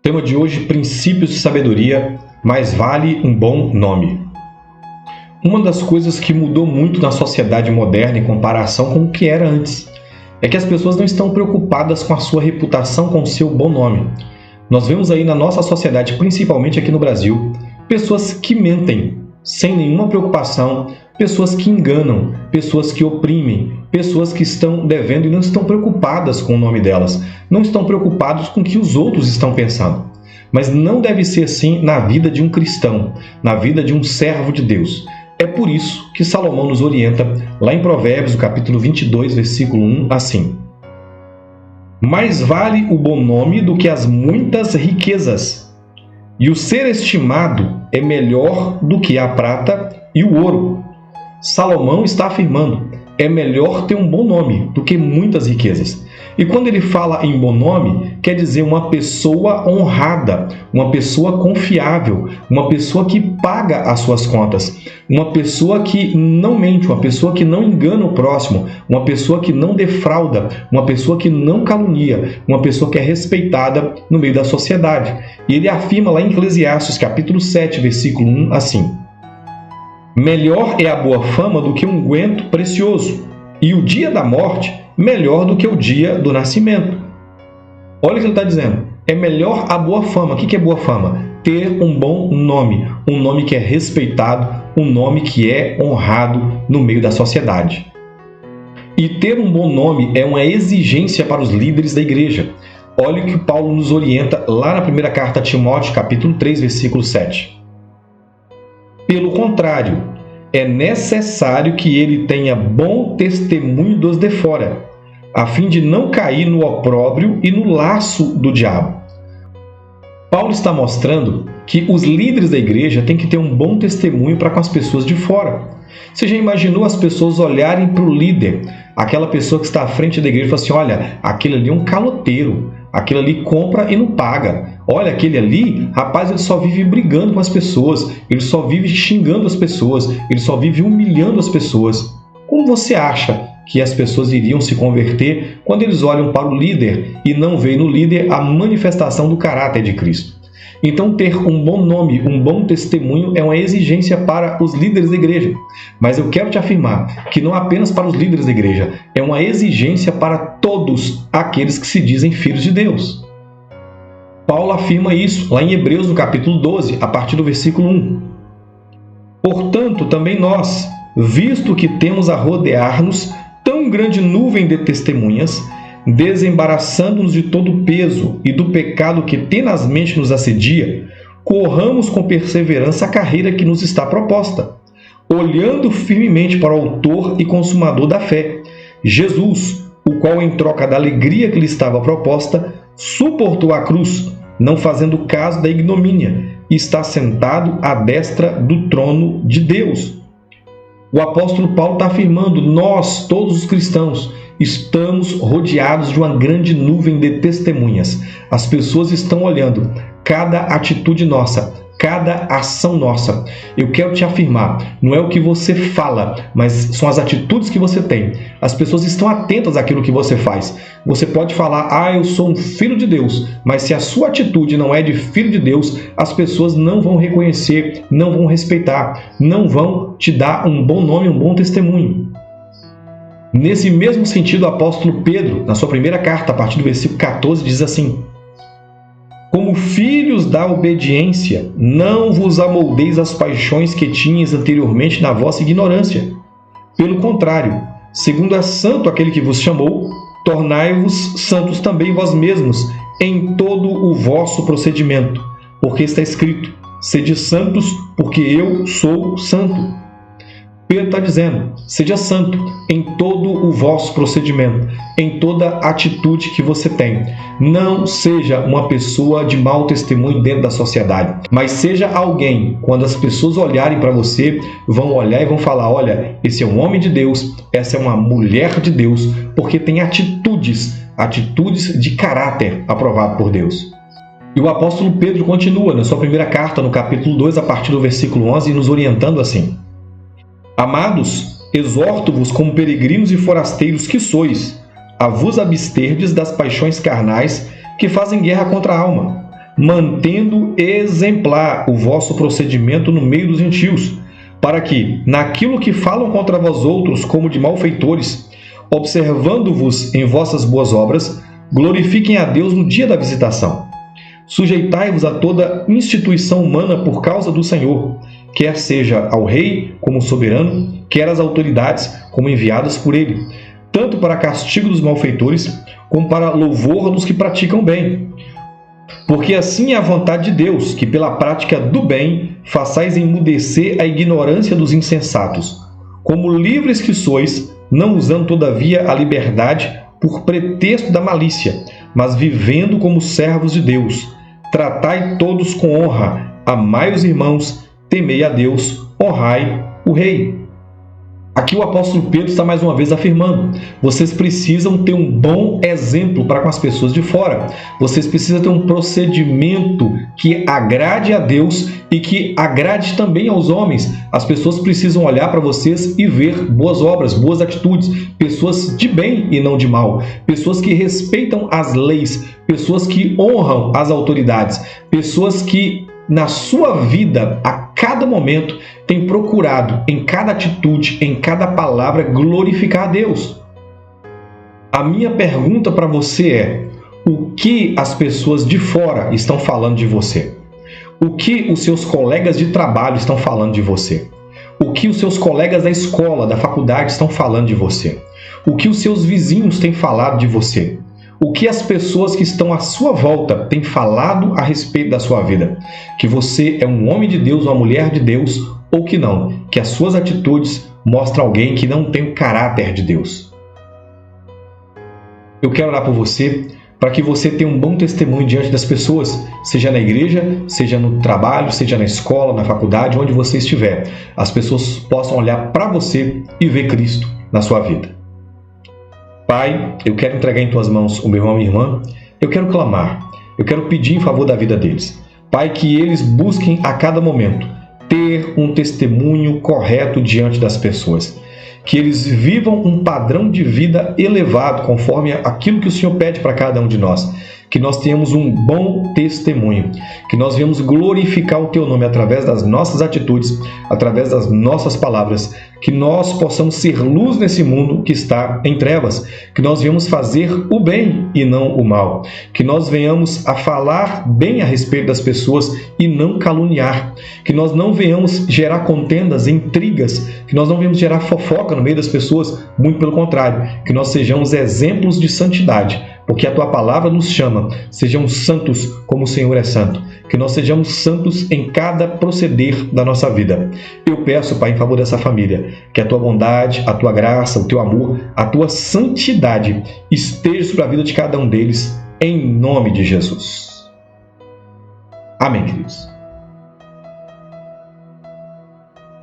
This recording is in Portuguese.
Tema de hoje, princípios de sabedoria, mais vale um bom nome. Uma das coisas que mudou muito na sociedade moderna em comparação com o que era antes é que as pessoas não estão preocupadas com a sua reputação, com o seu bom nome. Nós vemos aí na nossa sociedade, principalmente aqui no Brasil, pessoas que mentem sem nenhuma preocupação, pessoas que enganam, pessoas que oprimem, pessoas que estão devendo e não estão preocupadas com o nome delas, não estão preocupados com o que os outros estão pensando. Mas não deve ser assim na vida de um cristão, na vida de um servo de Deus. É por isso que Salomão nos orienta, lá em Provérbios, capítulo 22, versículo 1, assim: mais vale o bom nome do que as muitas riquezas, e o ser estimado é melhor do que a prata e o ouro. Salomão está afirmando, é melhor ter um bom nome do que muitas riquezas. E quando ele fala em bom nome, quer dizer uma pessoa honrada, uma pessoa confiável, uma pessoa que paga as suas contas, uma pessoa que não mente, uma pessoa que não engana o próximo, uma pessoa que não defrauda, uma pessoa que não calunia, uma pessoa que é respeitada no meio da sociedade. E ele afirma lá em Eclesiastes, capítulo 7, versículo 1, assim: melhor é a boa fama do que um unguento precioso, e o dia da morte melhor do que o dia do nascimento. Olha o que ele está dizendo. É melhor a boa fama. O que é boa fama? Ter um bom nome. Um nome que é respeitado, um nome que é honrado no meio da sociedade. E ter um bom nome é uma exigência para os líderes da igreja. Olha o que Paulo nos orienta lá na primeira carta a Timóteo, capítulo 3, versículo 7. Pelo contrário, é necessário que ele tenha bom testemunho dos de fora, a fim de não cair no opróbrio e no laço do diabo. Paulo está mostrando que os líderes da igreja têm que ter um bom testemunho para com as pessoas de fora. Você já imaginou as pessoas olharem para o líder, aquela pessoa que está à frente da igreja e falar assim: olha, aquele ali é um caloteiro, aquele ali compra e não paga. Olha, aquele ali, rapaz, ele só vive brigando com as pessoas, ele só vive xingando as pessoas, ele só vive humilhando as pessoas. Como você acha que as pessoas iriam se converter quando eles olham para o líder e não veem no líder a manifestação do caráter de Cristo? Então, ter um bom nome, um bom testemunho é uma exigência para os líderes da igreja. Mas eu quero te afirmar que não apenas para os líderes da igreja, é uma exigência para todos aqueles que se dizem filhos de Deus. Paulo afirma isso lá em Hebreus, no capítulo 12, a partir do versículo 1. Portanto, também nós, visto que temos a rodear-nos tão grande nuvem de testemunhas, desembaraçando-nos de todo o peso e do pecado que tenazmente nos assedia, corramos com perseverança a carreira que nos está proposta, olhando firmemente para o autor e consumador da fé, Jesus, o qual, em troca da alegria que lhe estava proposta, suportou a cruz, não fazendo caso da ignomínia, e está sentado à destra do trono de Deus. O apóstolo Paulo está afirmando: nós, todos os cristãos, estamos rodeados de uma grande nuvem de testemunhas. As pessoas estão olhando cada atitude nossa, cada ação nossa. Eu quero te afirmar, não é o que você fala, mas são as atitudes que você tem. As pessoas estão atentas àquilo que você faz. Você pode falar: eu sou um filho de Deus, mas se a sua atitude não é de filho de Deus, as pessoas não vão reconhecer, não vão respeitar, não vão te dar um bom nome, um bom testemunho. Nesse mesmo sentido, o apóstolo Pedro, na sua primeira carta, a partir do versículo 14, diz assim: como filhos da obediência, não vos amoldeis às paixões que tinhas anteriormente na vossa ignorância. Pelo contrário, segundo é santo aquele que vos chamou, tornai-vos santos também vós mesmos em todo o vosso procedimento, porque está escrito: sede santos, porque eu sou santo. Pedro está dizendo: seja santo em todo o vosso procedimento, em toda atitude que você tem. Não seja uma pessoa de mau testemunho dentro da sociedade, mas seja alguém, quando as pessoas olharem para você, vão olhar e vão falar: olha, esse é um homem de Deus, essa é uma mulher de Deus, porque tem atitudes de caráter aprovado por Deus. E o apóstolo Pedro continua na sua primeira carta, no capítulo 2, a partir do versículo 11, nos orientando assim: amados, exorto-vos como peregrinos e forasteiros que sois, a vos absterdes das paixões carnais que fazem guerra contra a alma, mantendo exemplar o vosso procedimento no meio dos gentios, para que, naquilo que falam contra vós outros como de malfeitores, observando-vos em vossas boas obras, glorifiquem a Deus no dia da visitação. Sujeitai-vos a toda instituição humana por causa do Senhor, quer seja ao rei como soberano, quer às autoridades como enviadas por ele, tanto para castigo dos malfeitores, como para louvor dos que praticam bem. Porque assim é a vontade de Deus, que pela prática do bem façais emudecer a ignorância dos insensatos, como livres que sois, não usando todavia a liberdade por pretexto da malícia, mas vivendo como servos de Deus. Tratai todos com honra, amai os irmãos, temei a Deus, honrai o rei. Aqui o apóstolo Pedro está mais uma vez afirmando: vocês precisam ter um bom exemplo para com as pessoas de fora. Vocês precisam ter um procedimento que agrade a Deus e que agrade também aos homens. As pessoas precisam olhar para vocês e ver boas obras, boas atitudes, pessoas de bem e não de mal, pessoas que respeitam as leis, pessoas que honram as autoridades, pessoas que na sua vida, a cada momento, tem procurado, em cada atitude, em cada palavra, glorificar a Deus. A minha pergunta para você é: o que as pessoas de fora estão falando de você? O que os seus colegas de trabalho estão falando de você? O que os seus colegas da escola, da faculdade estão falando de você? O que os seus vizinhos têm falado de você? O que as pessoas que estão à sua volta têm falado a respeito da sua vida? Que você é um homem de Deus, uma mulher de Deus, ou que não? Que as suas atitudes mostram alguém que não tem o caráter de Deus. Eu quero orar por você, para que você tenha um bom testemunho diante das pessoas, seja na igreja, seja no trabalho, seja na escola, na faculdade, onde você estiver. As pessoas possam olhar para você e ver Cristo na sua vida. Pai, eu quero entregar em Tuas mãos o meu irmão e minha irmã. Eu quero clamar, eu quero pedir em favor da vida deles. Pai, que eles busquem a cada momento ter um testemunho correto diante das pessoas. Que eles vivam um padrão de vida elevado, conforme aquilo que o Senhor pede para cada um de nós. Que nós tenhamos um bom testemunho, que nós venhamos glorificar o Teu nome através das nossas atitudes, através das nossas palavras, que nós possamos ser luz nesse mundo que está em trevas, que nós venhamos fazer o bem e não o mal, que nós venhamos a falar bem a respeito das pessoas e não caluniar, que nós não venhamos gerar contendas, intrigas, que nós não venhamos gerar fofoca no meio das pessoas, muito pelo contrário, que nós sejamos exemplos de santidade, porque a Tua palavra nos chama, sejamos santos como o Senhor é santo, que nós sejamos santos em cada proceder da nossa vida. Eu peço, Pai, em favor dessa família, que a Tua bondade, a Tua graça, o Teu amor, a Tua santidade esteja sobre a vida de cada um deles, em nome de Jesus. Amém, queridos.